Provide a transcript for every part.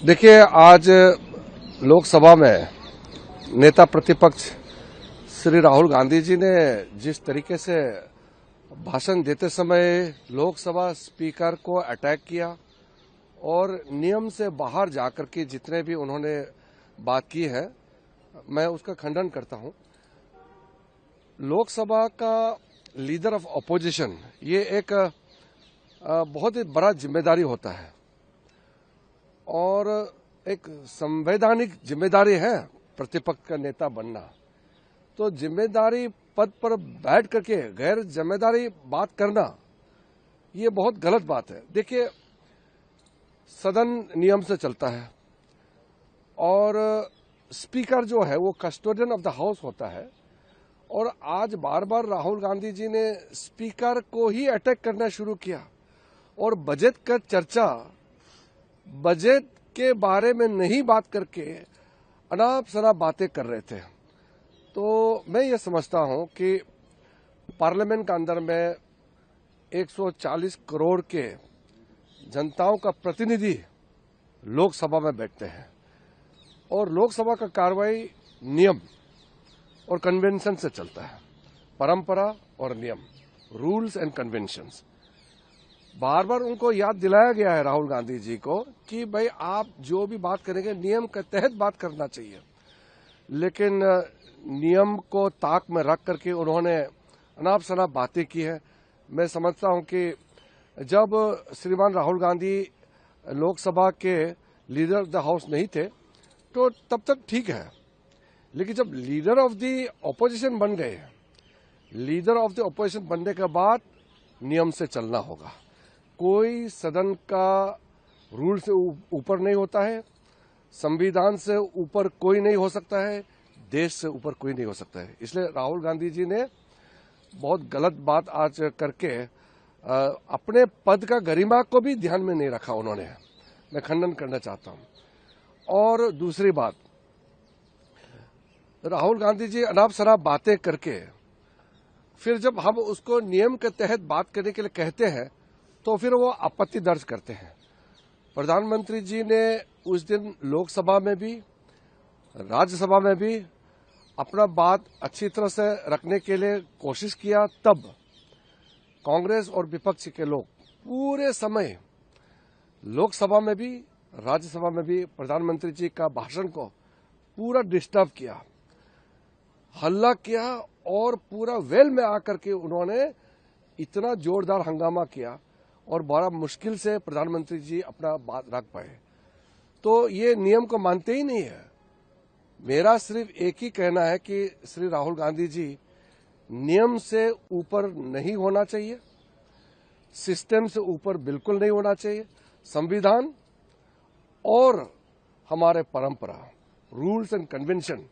देखिए, आज लोकसभा में नेता प्रतिपक्ष श्री राहुल गांधी जी ने जिस तरीके से भाषण देते समय लोकसभा स्पीकर को अटैक किया और नियम से बाहर जाकर के जितने भी उन्होंने बात की है, मैं उसका खंडन करता हूं। लोकसभा का लीडर ऑफ अपोजिशन ये एक बहुत ही बड़ा जिम्मेदारी होता है और एक संवैधानिक जिम्मेदारी है प्रतिपक्ष का नेता बनना। तो जिम्मेदारी पद पर बैठ करके गैर जिम्मेदारी बात करना ये बहुत गलत बात है। देखिए, सदन नियम से चलता है और स्पीकर जो है वो कस्टोडियन ऑफ द हाउस होता है और आज बार बार राहुल गांधी जी ने स्पीकर को ही अटैक करना शुरू किया और बजट का चर्चा बजट के बारे में नहीं बात करके अनाप शनाप बातें कर रहे थे। तो मैं ये समझता हूं कि पार्लियामेंट के अंदर में 140 करोड़ के जनताओं का प्रतिनिधि लोकसभा में बैठते हैं और लोकसभा का कार्रवाई नियम और कन्वेंशन से चलता है, परंपरा और नियम, रूल्स एंड कन्वेंशंस। बार बार उनको याद दिलाया गया है राहुल गांधी जी को कि भाई आप जो भी बात करेंगे नियम के तहत बात करना चाहिए, लेकिन नियम को ताक में रख करके उन्होंने अनाप शनाप बातें की है। मैं समझता हूं कि जब श्रीमान राहुल गांधी लोकसभा के लीडर ऑफ द हाउस नहीं थे तो तब तक ठीक है, लेकिन जब लीडर ऑफ द ऑपोजिशन बन गए, लीडर ऑफ द ऑपोजिशन बनने के बाद नियम से चलना होगा। कोई सदन का रूल से ऊपर नहीं होता है, संविधान से ऊपर कोई नहीं हो सकता है, देश से ऊपर कोई नहीं हो सकता है। इसलिए राहुल गांधी जी ने बहुत गलत बात आज करके अपने पद का गरिमा को भी ध्यान में नहीं रखा उन्होंने। मैं खंडन करना चाहता हूं। और दूसरी बात, राहुल गांधी जी अनाप शनाप बातें करके फिर जब हम उसको नियम के तहत बात करने के लिए कहते हैं तो फिर वो आपत्ति दर्ज करते हैं। प्रधानमंत्री जी ने उस दिन लोकसभा में भी राज्यसभा में भी अपना बात अच्छी तरह से रखने के लिए कोशिश किया। तब कांग्रेस और विपक्ष के लोग पूरे समय लोकसभा में भी राज्यसभा में भी प्रधानमंत्री जी का भाषण को पूरा डिस्टर्ब किया, हल्ला किया और पूरा वेल में आकर के उन्होंने इतना जोरदार हंगामा किया और बड़ा मुश्किल से प्रधानमंत्री जी अपना बात रख पाए। तो ये नियम को मानते ही नहीं है। मेरा सिर्फ एक ही कहना है कि श्री राहुल गांधी जी नियम से ऊपर नहीं होना चाहिए, सिस्टम से ऊपर बिल्कुल नहीं होना चाहिए। संविधान और हमारे परंपरा, रूल्स एंड कन्वेंशन,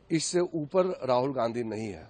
इससे ऊपर राहुल गांधी नहीं है।